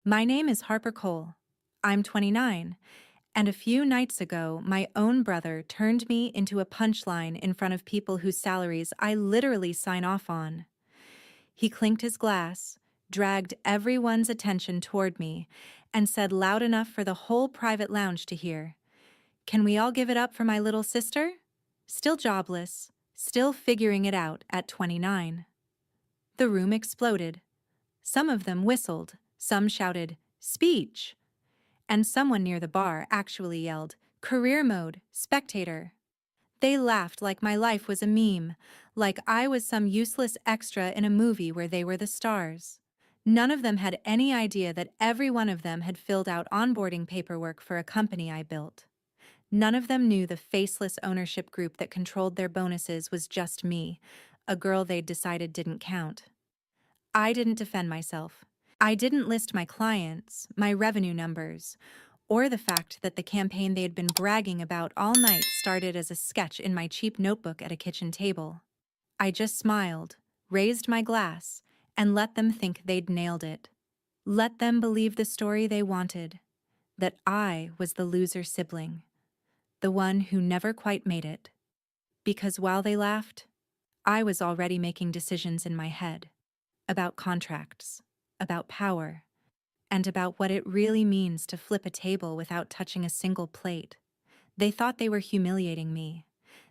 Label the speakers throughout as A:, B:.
A: My name is Harper Cole. I'm 29, and a few nights ago, my own brother turned me into a punchline in front of people whose salaries I literally sign off on. He clinked his glass, dragged everyone's attention toward me, and said loud enough for the whole private lounge to hear, "Can we all give it up for my little sister? Still jobless, still figuring it out at 29." The room exploded. Some of them whistled, some shouted, "Speech!" And someone near the bar actually yelled, "Career mode, spectator." They laughed like my life was a meme, like I was some useless extra in a movie where they were the stars. None of them had any idea that every one of them had filled out onboarding paperwork for a company I built. None of them knew the faceless ownership group that controlled their bonuses was just me, a girl they'd decided didn't count. I didn't defend myself. I didn't list my clients, my revenue numbers, or the fact that the campaign they had been bragging about all night started as a sketch in my cheap notebook at a kitchen table. I just smiled, raised my glass, and let them think they'd nailed it. Let them believe the story they wanted, that I was the loser sibling, the one who never quite made it. Because while they laughed, I was already making decisions in my head about contracts, about power, and about what it really means to flip a table without touching a single plate. They thought they were humiliating me.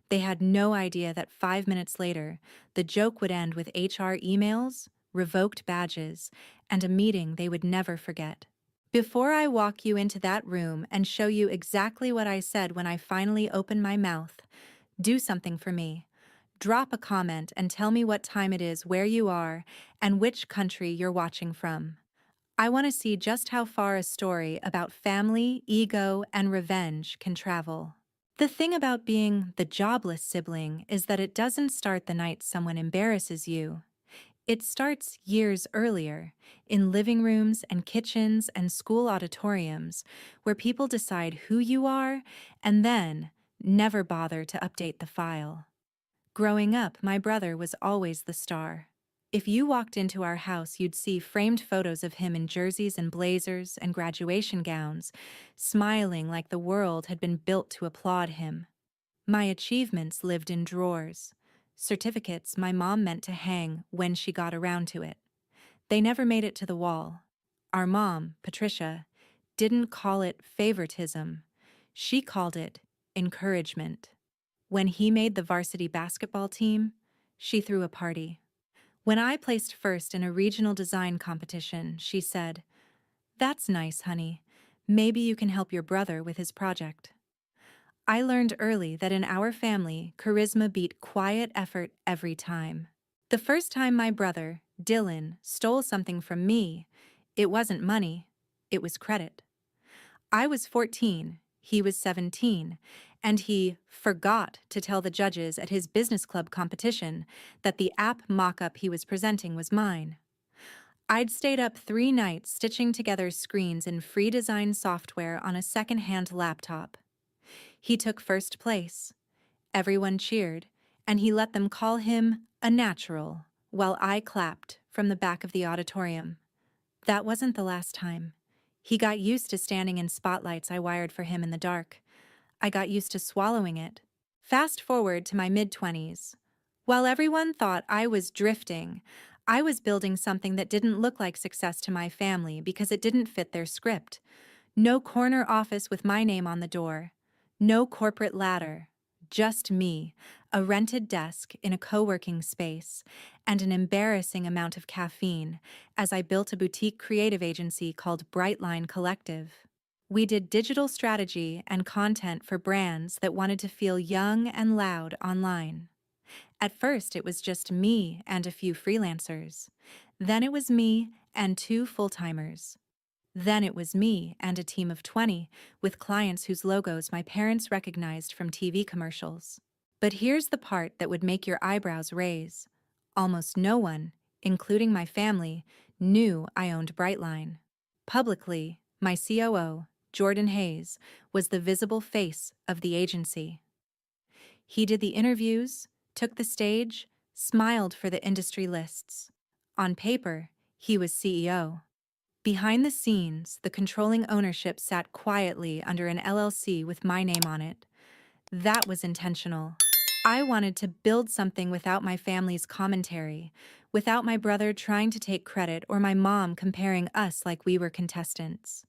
A: They had no idea that 5 minutes later, the joke would end with HR emails, revoked badges, and a meeting they would never forget. Before I walk you into that room and show you exactly what I said when I finally opened my mouth, do something for me. Drop a comment and tell me what time it is, where you are, and which country you're watching from. I want to see just how far a story about family, ego, and revenge can travel. The thing about being the jobless sibling is that it doesn't start the night someone embarrasses you. It starts years earlier, in living rooms and kitchens and school auditoriums, where people decide who you are and then never bother to update the file. Growing up, my brother was always the star. If you walked into our house, you'd see framed photos of him in jerseys and blazers and graduation gowns, smiling like the world had been built to applaud him. My achievements lived in drawers, certificates my mom meant to hang when she got around to it. They never made it to the wall. Our mom, Patricia, didn't call it favoritism. She called it encouragement. When he made the varsity basketball team, she threw a party. When I placed first in a regional design competition, she said, "That's nice, honey. Maybe you can help your brother with his project." I learned early that in our family, charisma beat quiet effort every time. The first time my brother, Dylan, stole something from me, it wasn't money, it was credit. I was 14, he was 17, and he forgot to tell the judges at his business club competition that the app mock-up he was presenting was mine. I'd stayed up 3 nights stitching together screens in free design software on a second-hand laptop. He took first place. Everyone cheered, and he let them call him a natural, while I clapped from the back of the auditorium. That wasn't the last time. He got used to standing in spotlights I wired for him in the dark. I got used to swallowing it. Fast forward to my mid-20s. While everyone thought I was drifting, I was building something that didn't look like success to my family because it didn't fit their script. No corner office with my name on the door. No corporate ladder. Just me, a rented desk in a co-working space, and an embarrassing amount of caffeine as I built a boutique creative agency called Brightline Collective. We did digital strategy and content for brands that wanted to feel young and loud online. At first, it was just me and a few freelancers. Then it was me and 2 full-timers. Then it was me and a team of 20 with clients whose logos my parents recognized from TV commercials. But here's the part that would make your eyebrows raise. Almost no one, including my family, knew I owned Brightline. Publicly, my COO, Jordan Hayes, was the visible face of the agency. He did the interviews, took the stage, smiled for the industry lists. On paper, he was CEO. Behind the scenes, the controlling ownership sat quietly under an LLC with my name on it. That was intentional. I wanted to build something without my family's commentary, without my brother trying to take credit or my mom comparing us like we were contestants.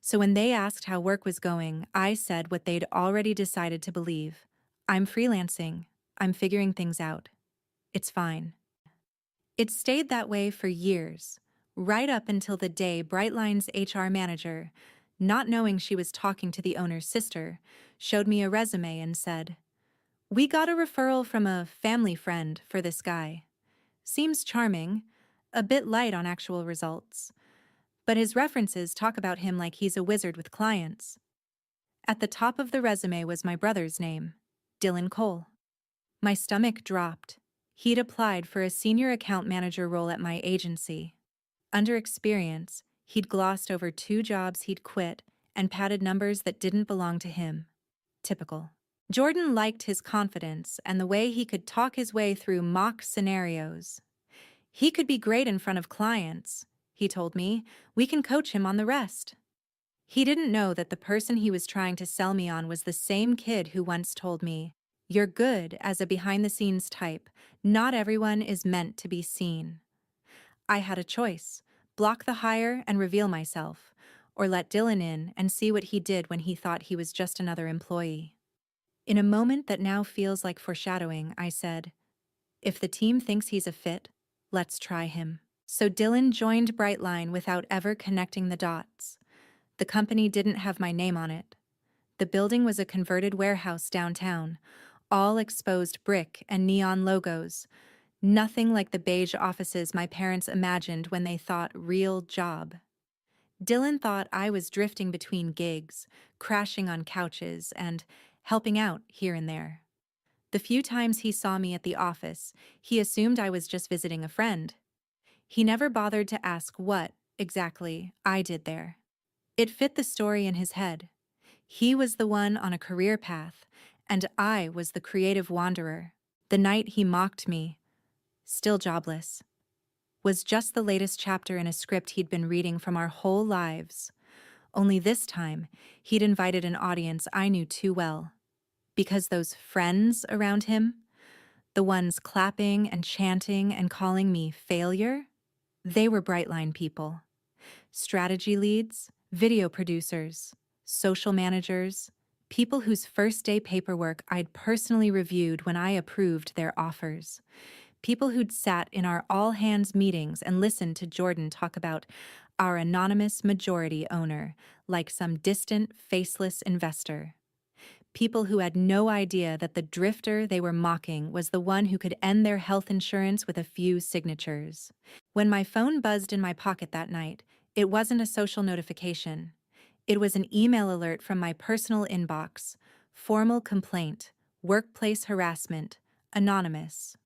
A: So when they asked how work was going, I said what they'd already decided to believe. I'm freelancing. I'm figuring things out. It's fine. It stayed that way for years, right up until the day Brightline's HR manager, not knowing she was talking to the owner's sister, showed me a resume and said, "We got a referral from a family friend for this guy. Seems charming, a bit light on actual results, but his references talk about him like he's a wizard with clients." At the top of the resume was my brother's name, Dylan Cole. My stomach dropped. He'd applied for a senior account manager role at my agency. Under experience, he'd glossed over 2 jobs he'd quit and padded numbers that didn't belong to him. Typical. Jordan liked his confidence and the way he could talk his way through mock scenarios. He could be great in front of clients, he told me. We can coach him on the rest. He didn't know that the person he was trying to sell me on was the same kid who once told me, "You're good as a behind-the-scenes type. Not everyone is meant to be seen." I had a choice: block the hire and reveal myself, or let Dylan in and see what he did when he thought he was just another employee. In a moment that now feels like foreshadowing, I said, "If the team thinks he's a fit, let's try him." So Dylan joined Brightline without ever connecting the dots. The company didn't have my name on it. The building was a converted warehouse downtown, all exposed brick and neon logos. Nothing like the beige offices my parents imagined when they thought real job. Dylan thought I was drifting between gigs, crashing on couches, and helping out here and there. The few times he saw me at the office, he assumed I was just visiting a friend. He never bothered to ask what, exactly, I did there. It fit the story in his head. He was the one on a career path, and I was the creative wanderer. The night he mocked me, still jobless, was just the latest chapter in a script he'd been reading from our whole lives. Only this time, he'd invited an audience I knew too well. Because those friends around him, the ones clapping and chanting and calling me failure, they were Brightline people. Strategy leads, video producers, social managers, people whose first day paperwork I'd personally reviewed when I approved their offers. People who'd sat in our all-hands meetings and listened to Jordan talk about our anonymous majority owner like some distant, faceless investor. People who had no idea that the drifter they were mocking was the one who could end their health insurance with a few signatures. When my phone buzzed in my pocket that night, it wasn't a social notification. It was an email alert from my personal inbox. Formal complaint, workplace harassment, anonymous.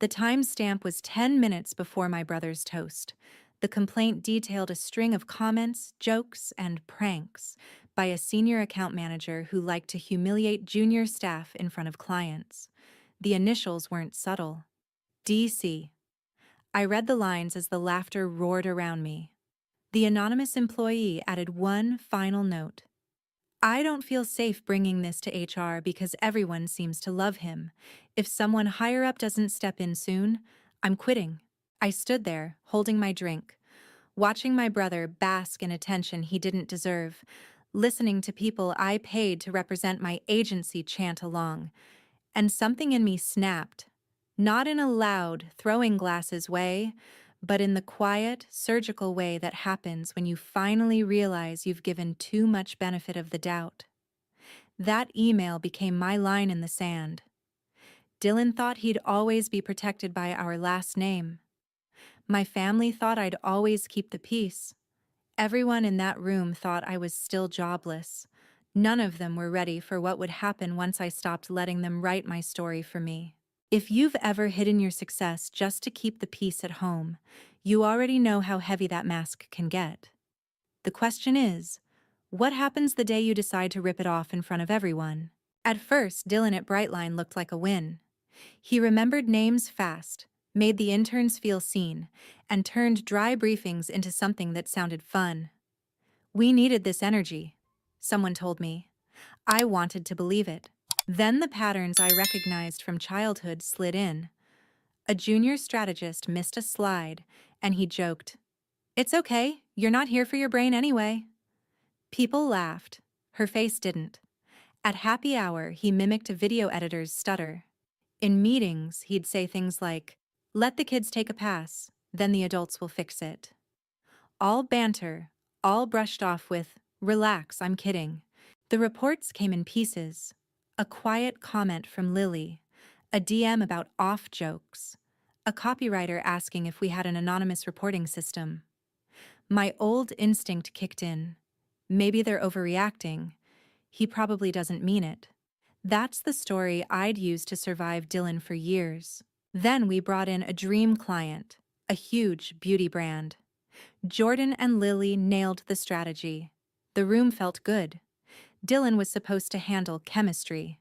A: The timestamp was 10 minutes before my brother's toast. The complaint detailed a string of comments, jokes, and pranks by a senior account manager who liked to humiliate junior staff in front of clients. The initials weren't subtle. DC. I read the lines as the laughter roared around me. The anonymous employee added one final note. "I don't feel safe bringing this to HR because everyone seems to love him. If someone higher up doesn't step in soon, I'm quitting." I stood there, holding my drink, watching my brother bask in attention he didn't deserve, listening to people I paid to represent my agency chant along, and something in me snapped. Not in a loud, throwing glasses way, but in the quiet, surgical way that happens when you finally realize you've given too much benefit of the doubt. That email became my line in the sand. Dylan thought he'd always be protected by our last name. My family thought I'd always keep the peace. Everyone in that room thought I was still jobless. None of them were ready for what would happen once I stopped letting them write my story for me. If you've ever hidden your success just to keep the peace at home, you already know how heavy that mask can get. The question is, what happens the day you decide to rip it off in front of everyone? At first, Dylan at Brightline looked like a win. He remembered names fast, made the interns feel seen, and turned dry briefings into something that sounded fun. We needed this energy, someone told me. I wanted to believe it. Then the patterns I recognized from childhood slid in. A junior strategist missed a slide, and he joked, "It's okay, you're not here for your brain anyway." People laughed. Her face didn't. At happy hour, he mimicked a video editor's stutter. In meetings, he'd say things like, "Let the kids take a pass, then the adults will fix it." All banter, all brushed off with, "Relax, I'm kidding." The reports came in pieces. A quiet comment from Lily, a DM about off jokes, a copywriter asking if we had an anonymous reporting system. My old instinct kicked in. Maybe they're overreacting. He probably doesn't mean it. That's the story I'd used to survive Dylan for years. Then we brought in a dream client, a huge beauty brand. Jordan and Lily nailed the strategy. The room felt good. Dylan was supposed to handle chemistry.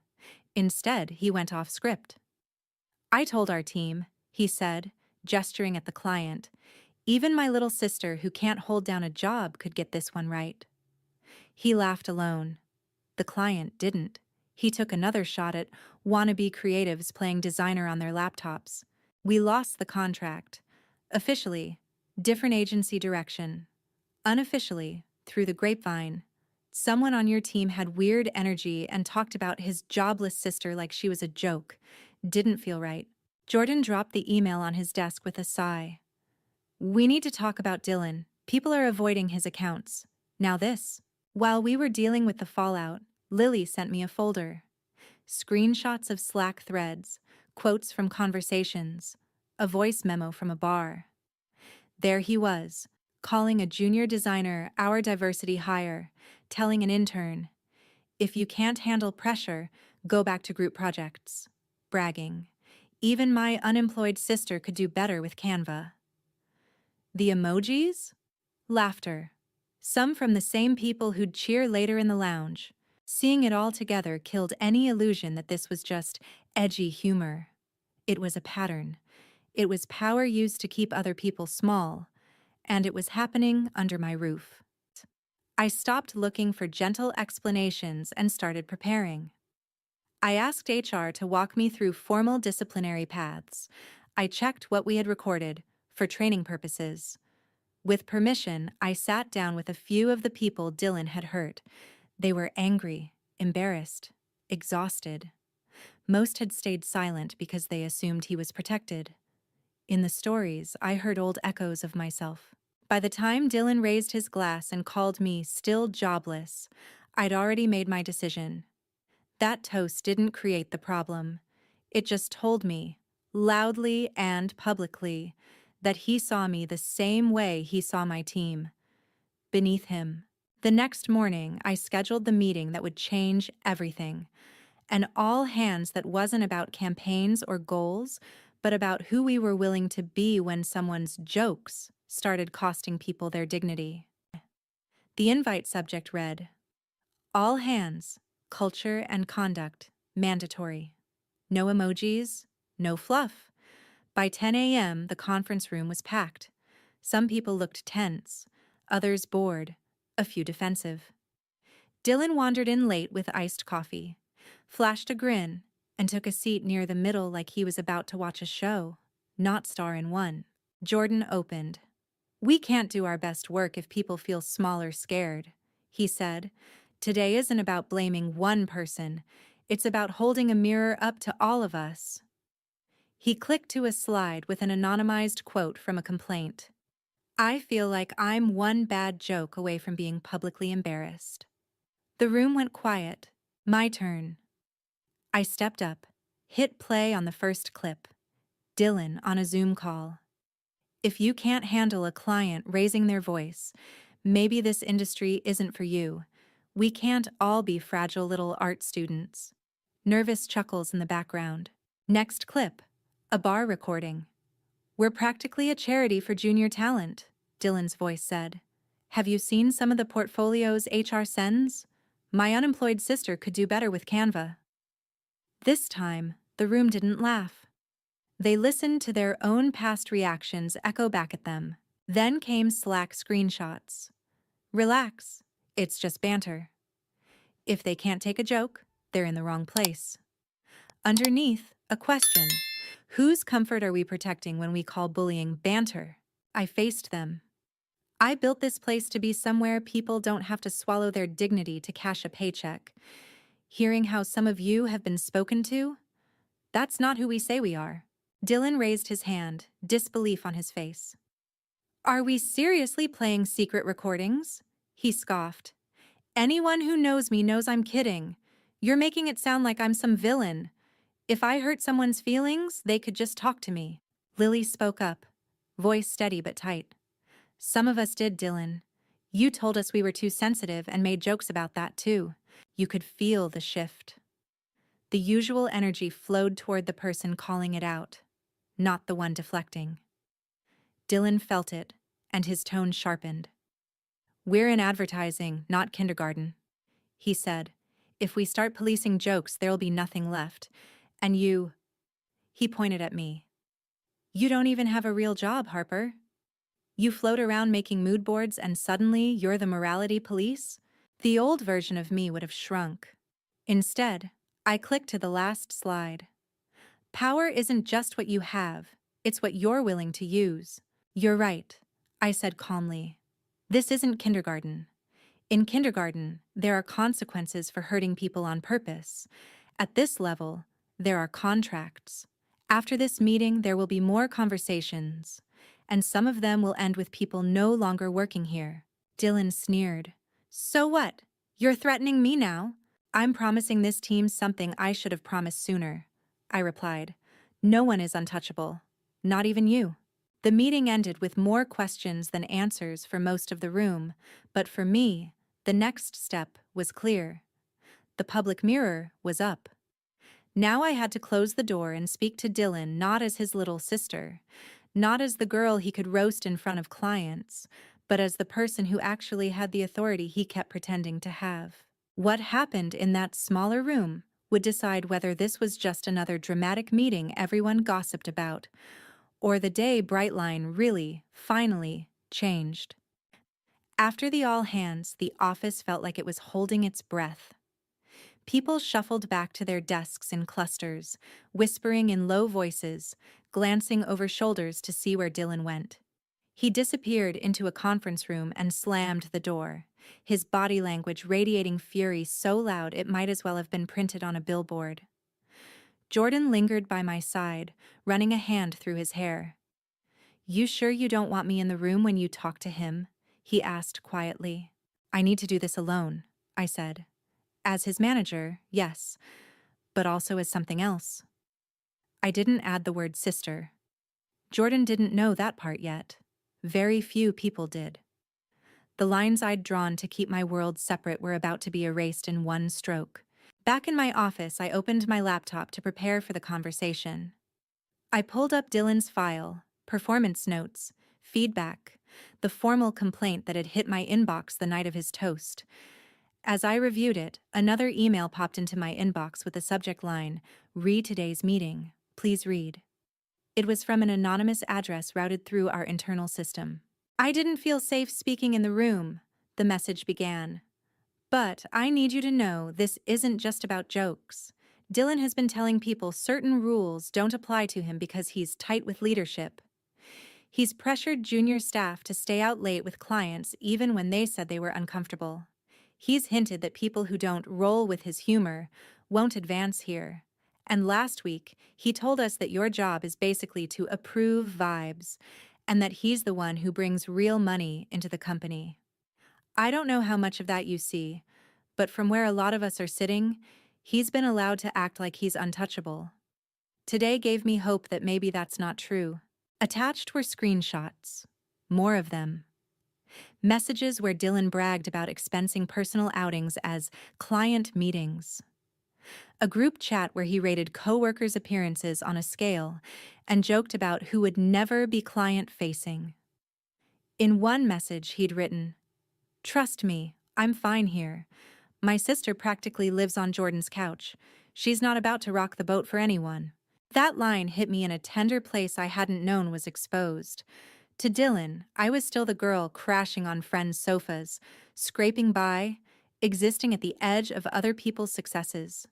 A: Instead, he went off script. "I told our team," he said, gesturing at the client. "Even my little sister who can't hold down a job could get this one right." He laughed alone. The client didn't. He took another shot at wannabe creatives playing designer on their laptops. We lost the contract. Officially, different agency direction. Unofficially, through the grapevine, someone on your team had weird energy and talked about his jobless sister like she was a joke. Didn't feel right. Jordan dropped the email on his desk with a sigh. "We need to talk about Dylan. People are avoiding his accounts. Now this." While we were dealing with the fallout, Lily sent me a folder. Screenshots of Slack threads, quotes from conversations, a voice memo from a bar. There he was, calling a junior designer our diversity hire, telling an intern, "If you can't handle pressure, go back to group projects." Bragging, "Even my unemployed sister could do better with Canva." The emojis? Laughter. Some from the same people who'd cheer later in the lounge. Seeing it all together killed any illusion that this was just edgy humor. It was a pattern. It was power used to keep other people small, and it was happening under my roof. I stopped looking for gentle explanations and started preparing. I asked HR to walk me through formal disciplinary paths. I checked what we had recorded, for training purposes. With permission, I sat down with a few of the people Dylan had hurt. They were angry, embarrassed, exhausted. Most had stayed silent because they assumed he was protected. In the stories, I heard old echoes of myself. By the time Dylan raised his glass and called me still jobless, I'd already made my decision. That toast didn't create the problem. It just told me, loudly and publicly, that he saw me the same way he saw my team. Beneath him. The next morning, I scheduled the meeting that would change everything. An all-hands that wasn't about campaigns or goals, but about who we were willing to be when someone's jokes started costing people their dignity. The invite subject read, "All hands, culture and conduct, mandatory. No emojis, no fluff." By 10 a.m., the conference room was packed. Some people looked tense, others bored, a few defensive. Dylan wandered in late with iced coffee, flashed a grin, and took a seat near the middle like he was about to watch a show, not star in one. Jordan opened. "We can't do our best work if people feel small or scared," he said. "Today isn't about blaming one person. It's about holding a mirror up to all of us." He clicked to a slide with an anonymized quote from a complaint. "I feel like I'm one bad joke away from being publicly embarrassed." The room went quiet. My turn. I stepped up, hit play on the first clip. Dylan on a Zoom call. "If you can't handle a client raising their voice, maybe this industry isn't for you. We can't all be fragile little art students." Nervous chuckles in the background. Next clip. A bar recording. "We're practically a charity for junior talent," Dylan's voice said. "Have you seen some of the portfolios HR sends? My unemployed sister could do better with Canva." This time, the room didn't laugh. They listened to their own past reactions echo back at them. Then came Slack screenshots. Relax. It's just banter. If they can't take a joke, they're in the wrong place. Underneath, a question. Whose comfort are we protecting when we call bullying banter? I faced them. I built this place to be somewhere people don't have to swallow their dignity to cash a paycheck. Hearing how some of you have been spoken to? That's not who we say we are. Dylan raised his hand, disbelief on his face. Are we seriously playing secret recordings? He scoffed. Anyone who knows me knows I'm kidding. You're making it sound like I'm some villain. If I hurt someone's feelings, they could just talk to me. Lily spoke up, voice steady but tight. Some of us did, Dylan. You told us we were too sensitive and made jokes about that too. You could feel the shift. The usual energy flowed toward the person calling it out, not the one deflecting. Dylan felt it, and his tone sharpened. We're in advertising, not kindergarten, he said. If we start policing jokes, there'll be nothing left. And you... He pointed at me. You don't even have a real job, Harper. You float around making mood boards and suddenly you're the morality police? The old version of me would have shrunk. Instead, I clicked to the last slide. Power isn't just what you have, it's what you're willing to use. You're right, I said calmly. This isn't kindergarten. In kindergarten, there are consequences for hurting people on purpose. At this level, there are contracts. After this meeting, there will be more conversations, and some of them will end with people no longer working here. Dylan sneered. So what? You're threatening me now? I'm promising this team something I should have promised sooner, I replied. No one is untouchable. Not even you. The meeting ended with more questions than answers for most of the room, but for me, the next step was clear. The public mirror was up. Now I had to close the door and speak to Dylan not as his little sister, not as the girl he could roast in front of clients, but as the person who actually had the authority he kept pretending to have. What happened in that smaller room would decide whether this was just another dramatic meeting everyone gossiped about, or the day Brightline really, finally, changed. After the all-hands, the office felt like it was holding its breath. People shuffled back to their desks in clusters, whispering in low voices, glancing over shoulders to see where Dylan went. He disappeared into a conference room and slammed the door, his body language radiating fury so loud it might as well have been printed on a billboard. Jordan lingered by my side, running a hand through his hair. You sure you don't want me in the room when you talk to him? He asked quietly. I need to do this alone, I said. As his manager, yes, but also as something else. I didn't add the word sister. Jordan didn't know that part yet. Very few people did. The lines I'd drawn to keep my world separate were about to be erased in one stroke. Back in my office, I opened my laptop to prepare for the conversation. I pulled up Dylan's file, performance notes, feedback, the formal complaint that had hit my inbox the night of his toast. As I reviewed it, another email popped into my inbox with the subject line, "Read today's meeting. Please read." It was from an anonymous address routed through our internal system. I didn't feel safe speaking in the room, the message began. But I need you to know this isn't just about jokes. Dylan has been telling people certain rules don't apply to him because he's tight with leadership. He's pressured junior staff to stay out late with clients even when they said they were uncomfortable. He's hinted that people who don't roll with his humor won't advance here. And last week, he told us that your job is basically to approve vibes, and that he's the one who brings real money into the company. I don't know how much of that you see, but from where a lot of us are sitting, he's been allowed to act like he's untouchable. Today gave me hope that maybe that's not true. Attached were screenshots. More of them. Messages where Dylan bragged about expensing personal outings as client meetings. A group chat where he rated coworkers' appearances on a scale and joked about who would never be client-facing. In one message he'd written, "Trust me, I'm fine here. My sister practically lives on Jordan's couch. She's not about to rock the boat for anyone. That line hit me in a tender place I hadn't known was exposed. To Dylan, I was still the girl crashing on friends' sofas, scraping by, existing at the edge of other people's successes.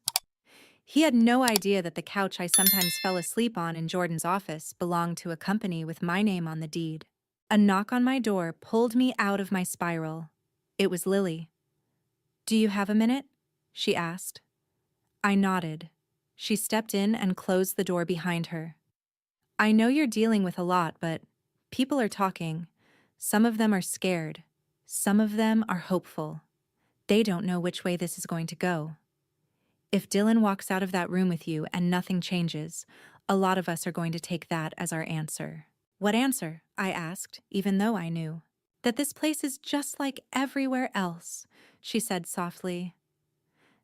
A: He had no idea that the couch I sometimes fell asleep on in Jordan's office belonged to a company with my name on the deed. A knock on my door pulled me out of my spiral. It was Lily. "Do you have a minute?" she asked. I nodded. She stepped in and closed the door behind her. "I know you're dealing with a lot, but people are talking. Some of them are scared. Some of them are hopeful. They don't know which way this is going to go. If Dylan walks out of that room with you and nothing changes, a lot of us are going to take that as our answer." "What answer?" I asked, even though I knew. "That this place is just like everywhere else," she said softly.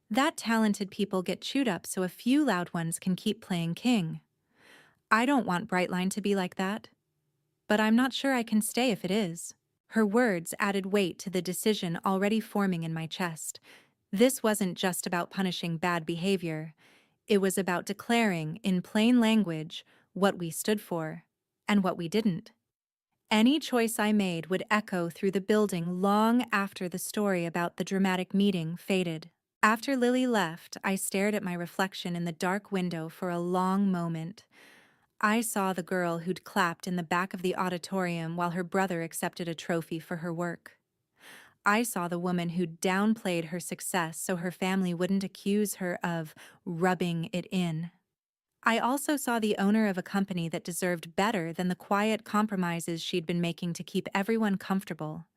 A: "That talented people get chewed up so a few loud ones can keep playing king. I don't want Brightline to be like that. But I'm not sure I can stay if it is." Her words added weight to the decision already forming in my chest. This wasn't just about punishing bad behavior. It was about declaring, in plain language, what we stood for and what we didn't. Any choice I made would echo through the building long after the story about the dramatic meeting faded. After Lily left, I stared at my reflection in the dark window for a long moment. I saw the girl who'd clapped in the back of the auditorium while her brother accepted a trophy for her work. I saw the woman who'd downplayed her success so her family wouldn't accuse her of rubbing it in. I also saw the owner of a company that deserved better than the quiet compromises she'd been making to keep everyone comfortable.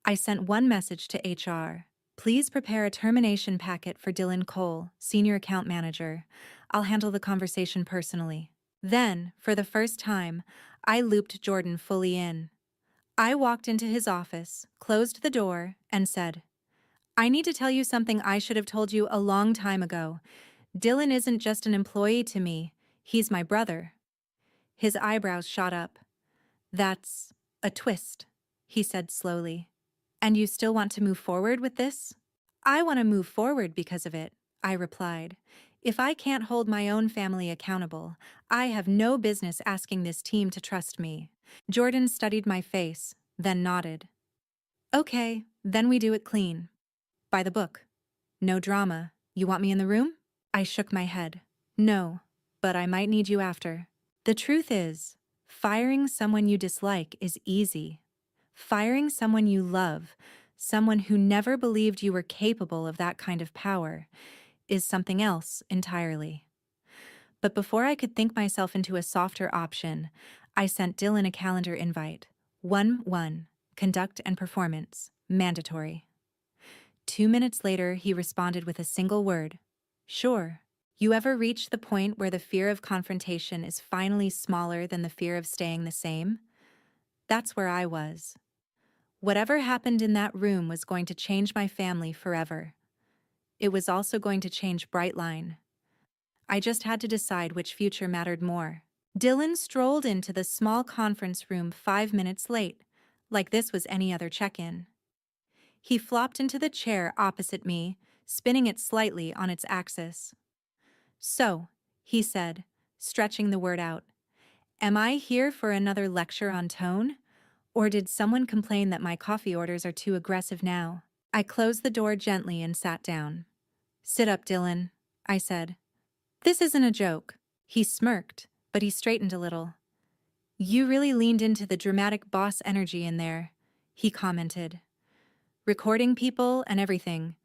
A: I sent one message to HR. "Please prepare a termination packet for Dylan Cole, Senior Account Manager. I'll handle the conversation personally." Then, for the first time, I looped Jordan fully in. I walked into his office, closed the door, and said, "I need to tell you something I should have told you a long time ago. Dylan isn't just an employee to me, he's my brother." His eyebrows shot up. "That's a twist," he said slowly. "And you still want to move forward with this?" "I want to move forward because of it," I replied. "If I can't hold my own family accountable, I have no business asking this team to trust me." Jordan studied my face, then nodded. "Okay, then we do it clean. By the book. No drama. You want me in the room?" I shook my head. "No, but I might need you after." The truth is, firing someone you dislike is easy. Firing someone you love, someone who never believed you were capable of that kind of power, is something else entirely. But before I could think myself into a softer option, I sent Dylan a calendar invite. 1-1, conduct and performance, mandatory. 2 minutes later, he responded with a single word, "Sure." You ever reach the point where the fear of confrontation is finally smaller than the fear of staying the same? That's where I was. Whatever happened in that room was going to change my family forever. It was also going to change Brightline. I just had to decide which future mattered more. Dylan strolled into the small conference room 5 minutes late, like this was any other check-in. He flopped into the chair opposite me, spinning it slightly on its axis. "So," he said, stretching the word out, "am I here for another lecture on tone? Or did someone complain that my coffee orders are too aggressive now?" I closed the door gently and sat down. "Sit up, Dylan," I said. "This isn't a joke." He smirked, but he straightened a little. "You really leaned into the dramatic boss energy in there," he commented. "Recording people and everything.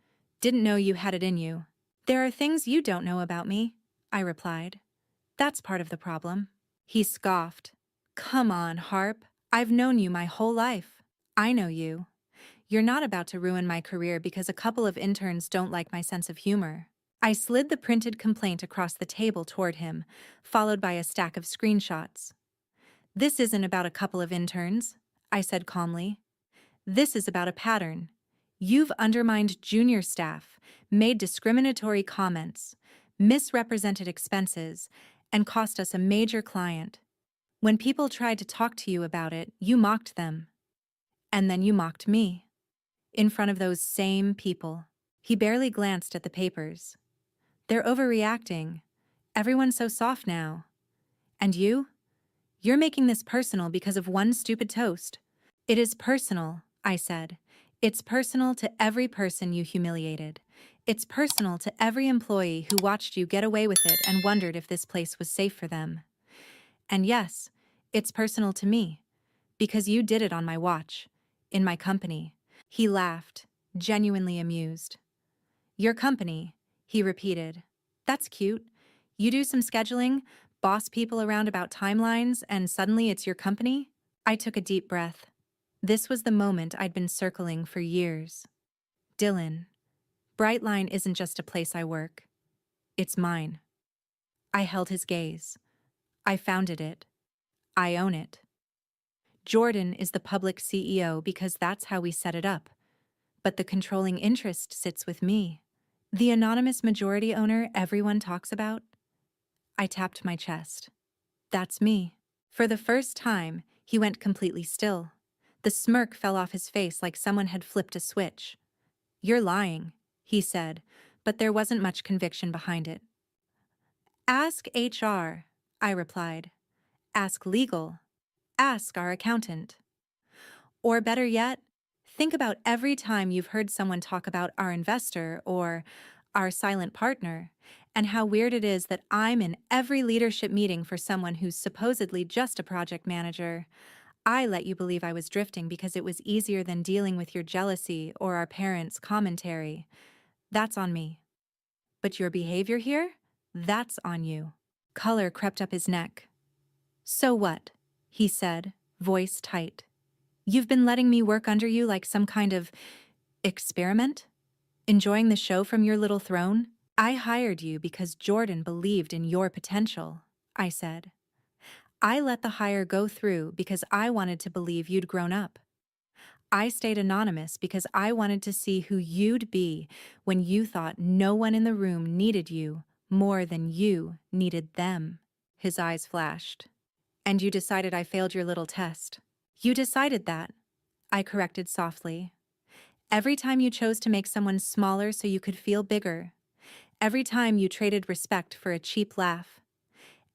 A: Didn't know you had it in you." "There are things you don't know about me," I replied. "That's part of the problem." He scoffed. "Come on, Harp. I've known you my whole life. I know you. You're not about to ruin my career because a couple of interns don't like my sense of humor." I slid the printed complaint across the table toward him, followed by a stack of screenshots. "This isn't about a couple of interns," I said calmly. "This is about a pattern. You've undermined junior staff, made discriminatory comments, misrepresented expenses, and cost us a major client. When people tried to talk to you about it, you mocked them. And then you mocked me. In front of those same people." He barely glanced at the papers. "They're overreacting. Everyone's so soft now. And you? You're making this personal because of one stupid toast. It is personal, I said. It's personal to every person you humiliated. It's personal to every employee who watched you get away with it and wondered if this place was safe for them. And yes, it's personal to me, because you did it on my watch, in my company. He laughed, genuinely amused. Your company, he repeated. That's cute. You do some scheduling, boss people around about timelines, and suddenly it's your company? I took a deep breath. This was the moment I'd been circling for years. Dylan, Brightline isn't just a place I work. It's mine. I held his gaze. I founded it. I own it. Jordan is the public CEO because that's how we set it up. But the controlling interest sits with me. The anonymous majority owner everyone talks about? I tapped my chest. That's me. For the first time, he went completely still. The smirk fell off his face like someone had flipped a switch. You're lying, he said, but there wasn't much conviction behind it. Ask HR, I replied. Ask legal. Ask our accountant. Or better yet, think about every time you've heard someone talk about our investor or our silent partner, and how weird it is that I'm in every leadership meeting for someone who's supposedly just a project manager. I let you believe I was drifting because it was easier than dealing with your jealousy or our parents' commentary. That's on me. But your behavior here? That's on you. Color crept up his neck. So what? He said, voice tight. You've been letting me work under you like some kind of experiment? Enjoying the show from your little throne? I hired you because Jordan believed in your potential, I said. I let the hire go through because I wanted to believe you'd grown up. I stayed anonymous because I wanted to see who you'd be when you thought no one in the room needed you more than you needed them. His eyes flashed. And you decided I failed your little test. You decided that, I corrected softly. Every time you chose to make someone smaller so you could feel bigger. Every time you traded respect for a cheap laugh.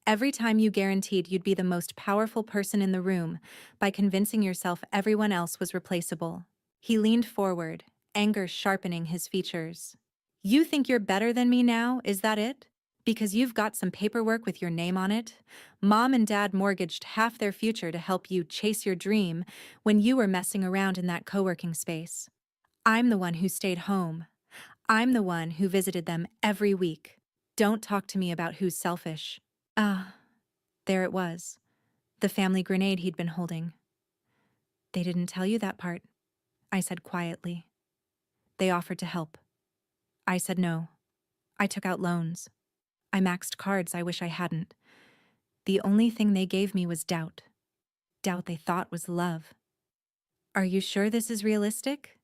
A: Every time you guaranteed you'd be the most powerful person in the room by convincing yourself everyone else was replaceable. He leaned forward, anger sharpening his features. You think you're better than me now, is that it? Because you've got some paperwork with your name on it? Mom and Dad mortgaged half their future to help you chase your dream when you were messing around in that co-working space. I'm the one who stayed home. I'm the one who visited them every week. Don't talk to me about who's selfish. There it was. The family grenade he'd been holding. They didn't tell you that part, I said quietly. They offered to help. I said no. I took out loans. I maxed cards I wish I hadn't. The only thing they gave me was doubt. Doubt they thought was love. Are you sure this is realistic?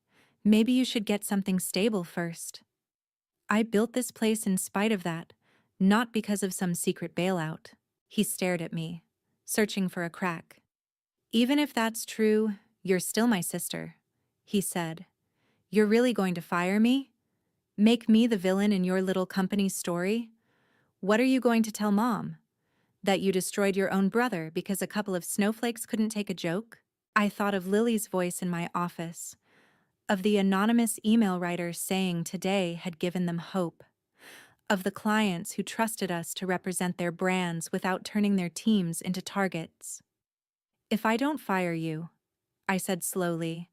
A: Maybe you should get something stable first. I built this place in spite of that, not because of some secret bailout. He stared at me, searching for a crack. Even if that's true, you're still my sister, he said. You're really going to fire me? Make me the villain in your little company's story? What are you going to tell Mom? That you destroyed your own brother because a couple of snowflakes couldn't take a joke? I thought of Lily's voice in my office, of the anonymous email writer saying today had given them hope, of the clients who trusted us to represent their brands without turning their teams into targets. If I don't fire you, I said slowly,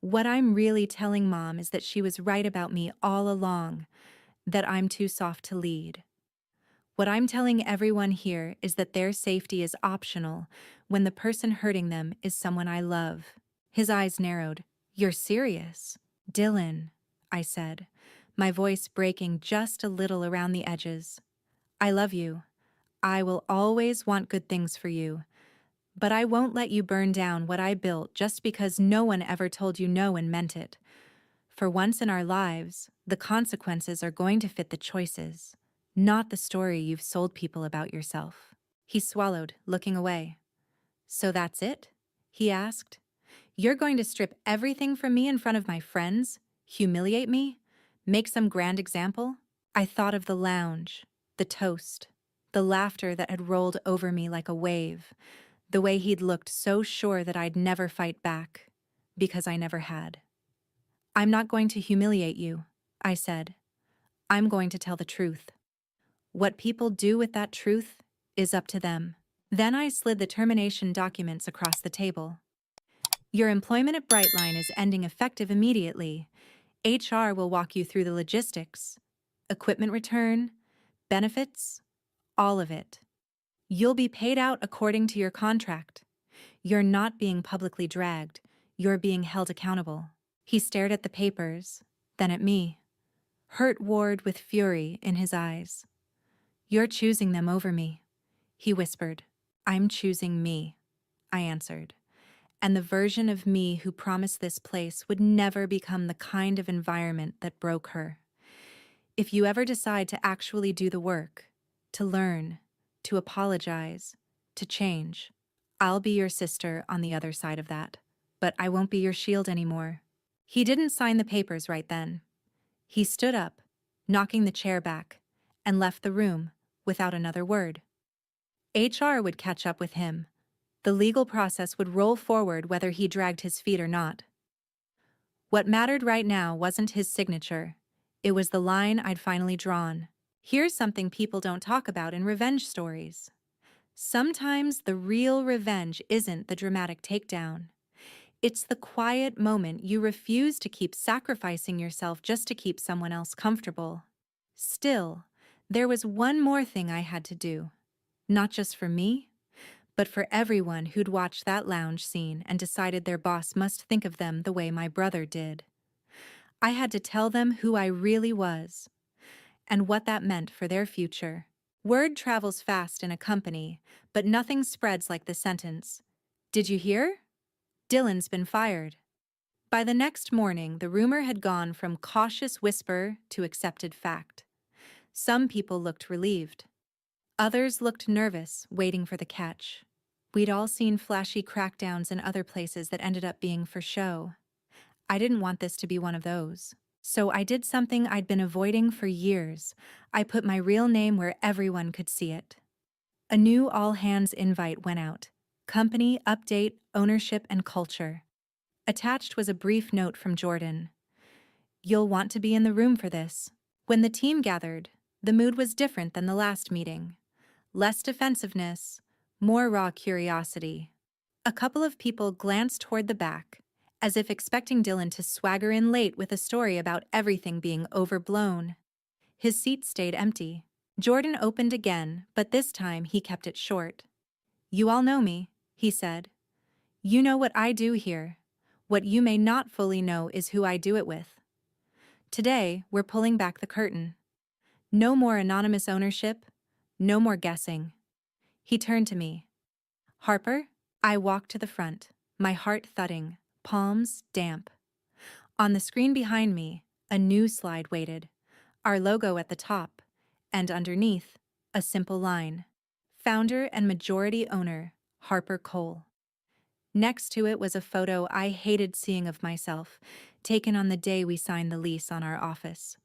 A: what I'm really telling Mom is that she was right about me all along, that I'm too soft to lead. What I'm telling everyone here is that their safety is optional when the person hurting them is someone I love. His eyes narrowed. You're serious? Dylan, I said, my voice breaking just a little around the edges. I love you. I will always want good things for you. But I won't let you burn down what I built just because no one ever told you no and meant it. For once in our lives, the consequences are going to fit the choices, not the story you've sold people about yourself. He swallowed, looking away. So that's it? He asked. You're going to strip everything from me in front of my friends? Humiliate me? Make some grand example? I thought of the lounge, the toast, the laughter that had rolled over me like a wave, the way he'd looked so sure that I'd never fight back, because I never had. "I'm not going to humiliate you," I said. "I'm going to tell the truth. What people do with that truth is up to them." Then I slid the termination documents across the table. "Your employment at Brightline is ending effective immediately. HR will walk you through the logistics. Equipment return, benefits, all of it. You'll be paid out according to your contract. You're not being publicly dragged. You're being held accountable." He stared at the papers, then at me, hurt warred with fury in his eyes. "You're choosing them over me," he whispered. "I'm choosing me," I answered. And the version of me who promised this place would never become the kind of environment that broke her. If you ever decide to actually do the work, to learn, to apologize, to change, I'll be your sister on the other side of that. But I won't be your shield anymore. He didn't sign the papers right then. He stood up, knocking the chair back, and left the room without another word. HR would catch up with him. The legal process would roll forward whether he dragged his feet or not. What mattered right now wasn't his signature. It was the line I'd finally drawn. Here's something people don't talk about in revenge stories. Sometimes the real revenge isn't the dramatic takedown. It's the quiet moment you refuse to keep sacrificing yourself just to keep someone else comfortable. Still, there was one more thing I had to do. Not just for me, but for everyone who'd watched that lounge scene and decided their boss must think of them the way my brother did. I had to tell them who I really was, and what that meant for their future. Word travels fast in a company, but nothing spreads like the sentence, "Did you hear? Dylan's been fired." By the next morning, the rumor had gone from cautious whisper to accepted fact. Some people looked relieved. Others looked nervous, waiting for the catch. We'd all seen flashy crackdowns in other places that ended up being for show. I didn't want this to be one of those. So I did something I'd been avoiding for years. I put my real name where everyone could see it. A new all-hands invite went out. Company, update, ownership, and culture. Attached was a brief note from Jordan. "You'll want to be in the room for this." When the team gathered, the mood was different than the last meeting. Less defensiveness, more raw curiosity. A couple of people glanced toward the back, as if expecting Dylan to swagger in late with a story about everything being overblown. His seat stayed empty. Jordan opened again, but this time he kept it short. "You all know me," he said. "You know what I do here. What you may not fully know is who I do it with. Today, we're pulling back the curtain. No more anonymous ownership, no more guessing." He turned to me. "Harper?" I walked to the front, my heart thudding, palms damp. On the screen behind me, a new slide waited, our logo at the top, and underneath, a simple line. Founder and majority owner, Harper Cole. Next to it was a photo I hated seeing of myself, taken on the day we signed the lease on our office.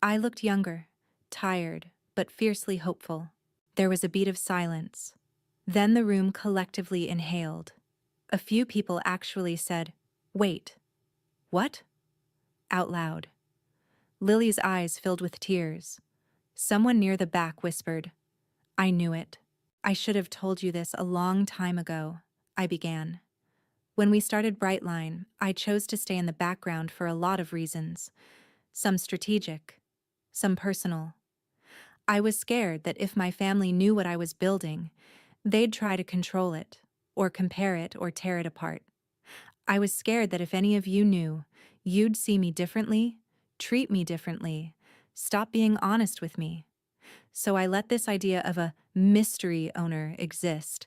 A: I looked younger, tired, but fiercely hopeful. There was a beat of silence. Then the room collectively inhaled. A few people actually said, "Wait, what?" out loud. Lily's eyes filled with tears. Someone near the back whispered, "I knew it. I should have told you this a long time ago," I began. When we started Brightline, I chose to stay in the background for a lot of reasons. Some strategic, some personal. I was scared that if my family knew what I was building, they'd try to control it, or compare it, or tear it apart. I was scared that if any of you knew, you'd see me differently, treat me differently, stop being honest with me. So I let this idea of a mystery owner exist,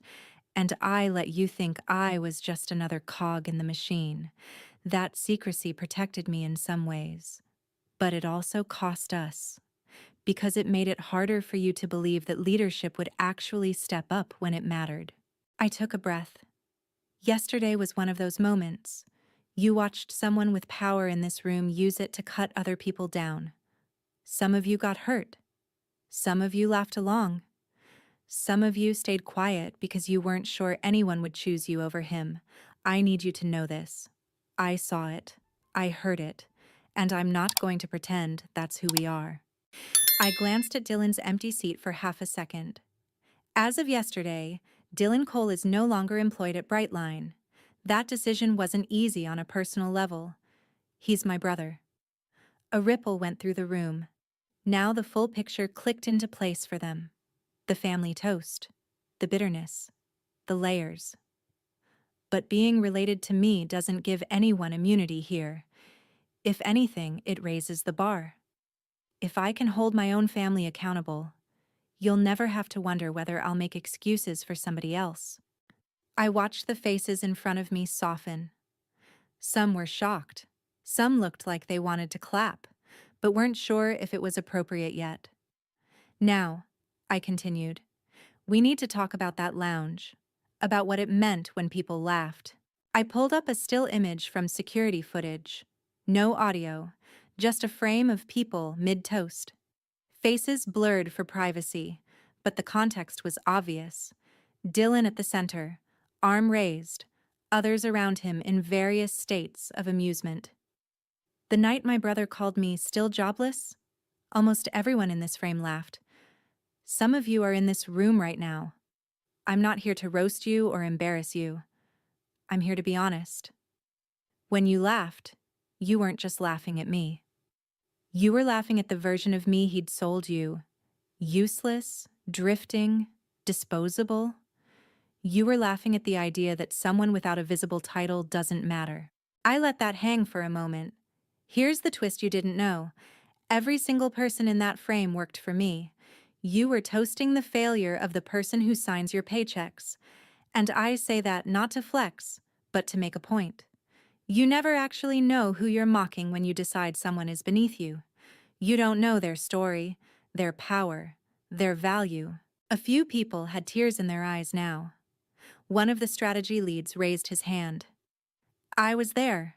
A: and I let you think I was just another cog in the machine. That secrecy protected me in some ways, but it also cost us, because it made it harder for you to believe that leadership would actually step up when it mattered. I took a breath. Yesterday was one of those moments. You watched someone with power in this room use it to cut other people down. Some of you got hurt. Some of you laughed along. Some of you stayed quiet because you weren't sure anyone would choose you over him. I need you to know this. I saw it. I heard it. And I'm not going to pretend that's who we are. I glanced at Dylan's empty seat for half a second. As of yesterday, Dylan Cole is no longer employed at Brightline. That decision wasn't easy on a personal level. He's my brother. A ripple went through the room. Now the full picture clicked into place for them. The family toast, the bitterness, the layers. But being related to me doesn't give anyone immunity here. If anything, it raises the bar. If I can hold my own family accountable, you'll never have to wonder whether I'll make excuses for somebody else. I watched the faces in front of me soften. Some were shocked. Some looked like they wanted to clap, but weren't sure if it was appropriate yet. Now, I continued, we need to talk about that lounge, about what it meant when people laughed. I pulled up a still image from security footage. No audio, just a frame of people mid-toast. Faces blurred for privacy, but the context was obvious. Dylan at the center, arm raised, others around him in various states of amusement. The night my brother called me still jobless, almost everyone in this frame laughed. Some of you are in this room right now. I'm not here to roast you or embarrass you. I'm here to be honest. When you laughed, you weren't just laughing at me. You were laughing at the version of me he'd sold you. Useless, drifting, disposable. You were laughing at the idea that someone without a visible title doesn't matter. I let that hang for a moment. Here's the twist you didn't know. Every single person in that frame worked for me. You were toasting the failure of the person who signs your paychecks. And I say that not to flex, but to make a point. You never actually know who you're mocking when you decide someone is beneath you. You don't know their story, their power, their value. A few people had tears in their eyes now. One of the strategy leads raised his hand. I was there,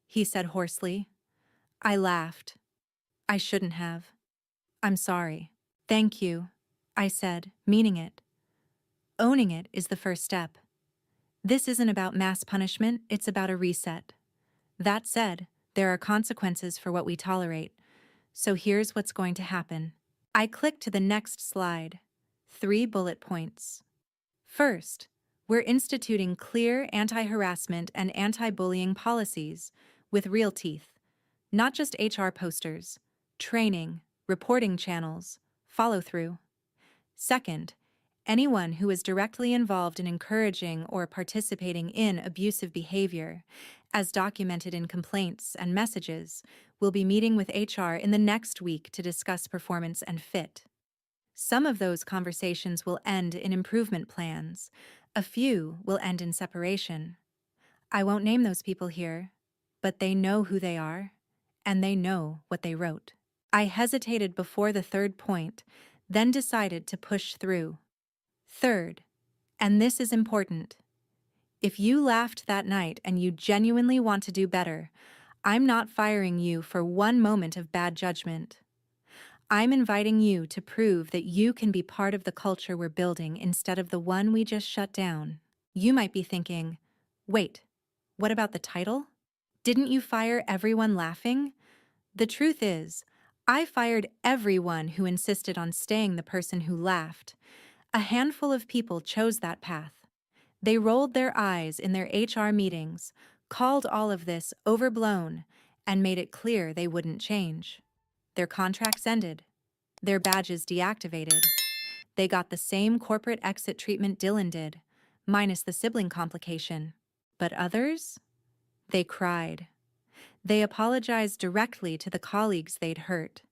A: he said hoarsely. I laughed. I shouldn't have. I'm sorry. Thank you, I said, meaning it. Owning it is the first step. This isn't about mass punishment, it's about a reset. That said, there are consequences for what we tolerate. So here's what's going to happen. I clicked to the next slide. 3 bullet points. First, we're instituting clear anti-harassment and anti-bullying policies with real teeth, not just HR posters, training, reporting channels, follow-through. Second, anyone who is directly involved in encouraging or participating in abusive behavior, as documented in complaints and messages, will be meeting with HR in the next week to discuss performance and fit. Some of those conversations will end in improvement plans. A few will end in separation. I won't name those people here, but they know who they are, and they know what they wrote. I hesitated before the third point, then decided to push through. Third, and this is important, if you laughed that night and you genuinely want to do better, I'm not firing you for one moment of bad judgment. I'm inviting you to prove that you can be part of the culture we're building instead of the one we just shut down. You might be thinking, wait, what about the title? Didn't you fire everyone laughing? The truth is, I fired everyone who insisted on staying the person who laughed. A handful of people chose that path. They rolled their eyes in their HR meetings, called all of this overblown, and made it clear they wouldn't change. Their contracts ended. Their badges deactivated. They got the same corporate exit treatment Dylan did, minus the sibling complication. But others? They cried. They apologized directly to the colleagues they'd hurt.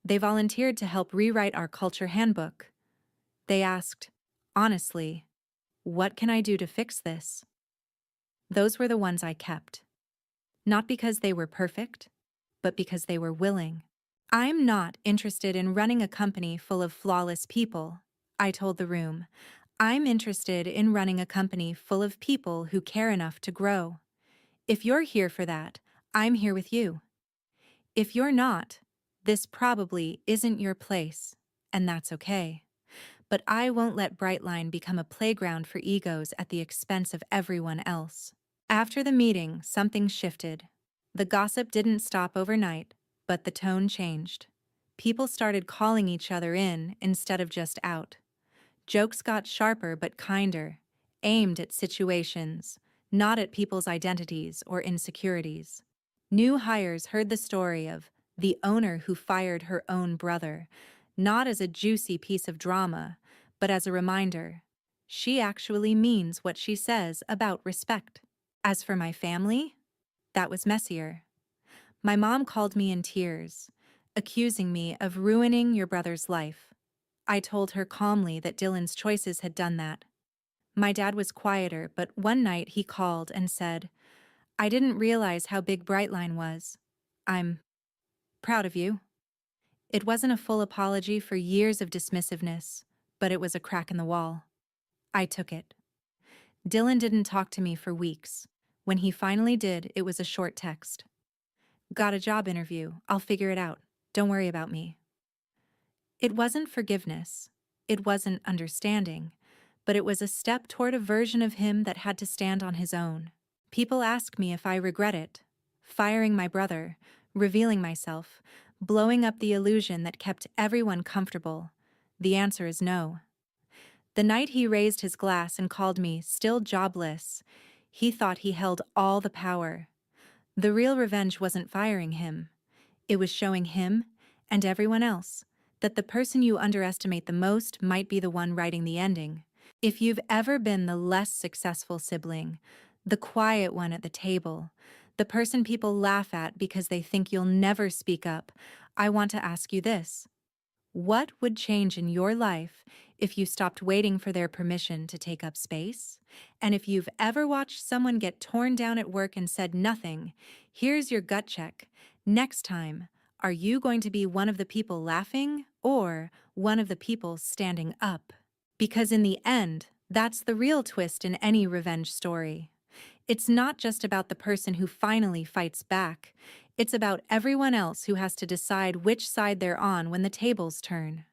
A: They volunteered to help rewrite our culture handbook. They asked, honestly, what can I do to fix this? Those were the ones I kept. Not because they were perfect, but because they were willing. I'm not interested in running a company full of flawless people, I told the room. I'm interested in running a company full of people who care enough to grow. If you're here for that, I'm here with you. If you're not, this probably isn't your place, and that's okay. but I won't let Brightline become a playground for egos at the expense of everyone else. After the meeting, something shifted. The gossip didn't stop overnight, but the tone changed. People started calling each other in instead of just out. Jokes got sharper but kinder, aimed at situations, not at people's identities or insecurities. New hires heard the story of the owner who fired her own brother, not as a juicy piece of drama, but as a reminder. She actually means what she says about respect. As for my family, that was messier. My mom called me in tears, accusing me of ruining your brother's life. I told her calmly that Dylan's choices had done that. My dad was quieter, but one night he called and said, "I didn't realize how big Brightline was. I'm proud of you." It wasn't a full apology for years of dismissiveness, but it was a crack in the wall. I took it. Dylan didn't talk to me for weeks. When he finally did, it was a short text. "Got a job interview. I'll figure it out. Don't worry about me." It wasn't forgiveness. It wasn't understanding. But it was a step toward a version of him that had to stand on his own. People ask me if I regret it. Firing my brother, revealing myself, blowing up the illusion that kept everyone comfortable. The answer is no. The night he raised his glass and called me still jobless, he thought he held all the power. The real revenge wasn't firing him. It was showing him, and everyone else, that the person you underestimate the most might be the one writing the ending. If you've ever been the less successful sibling, the quiet one at the table, the person people laugh at because they think you'll never speak up, I want to ask you this. What would change in your life if you stopped waiting for their permission to take up space? And if you've ever watched someone get torn down at work and said nothing, here's your gut check. Next time, are you going to be one of the people laughing or one of the people standing up? Because in the end, that's the real twist in any revenge story. It's not just about the person who finally fights back. It's about everyone else who has to decide which side they're on when the tables turn.